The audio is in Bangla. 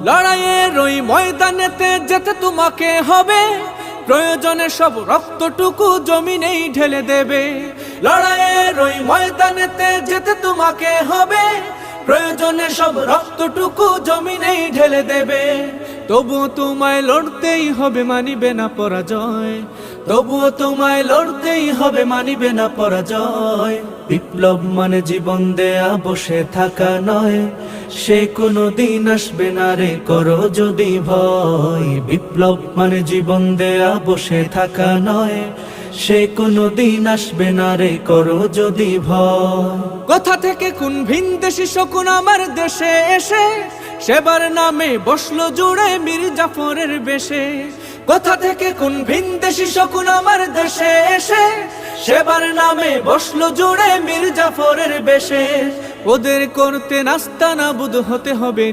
লড়াইয়ের ওই ময়দানেতে যেতে তোমাকে হবে, প্রয়োজনে সব রক্তটুকু জমিনেই ঢেলে দেবে। লড়াইয়ের ওই ময়দানেতে যেতে তোমাকে হবে, প্রয়োজনে সব রক্তটুকু জমিনেই ঢেলে দেবে। তবুও তোমায় লড়তেই হবে, মানিবে না পরাজয়। তবুও তোমায় লড়তেই হবে, মানিবে না পরাজয়। বিপ্লব মানে জীবন দেয়া বসে থাকা নয়, সে কোনো দিন আসবে না রে করো যদি ভয়। বিপ্লব মানে জীবন দেয়া বসে থাকা নয়, সে কোনো দিন আসবে না রে করো যদি ভয়। কোথা থেকে কোন ভিনদেশী শকুন আমার দেশে এসে সেবার নামে বসলো জুড়ে মীর জাফরের বেশে। কোথা থেকে কোন ভিনদেশী শকুন আমার দেশে এসে সেবার নামে বসলো জুড়ে মীর জাফরের বেশে। ওদের করতে নাস্তা নাবুদ হতে হবে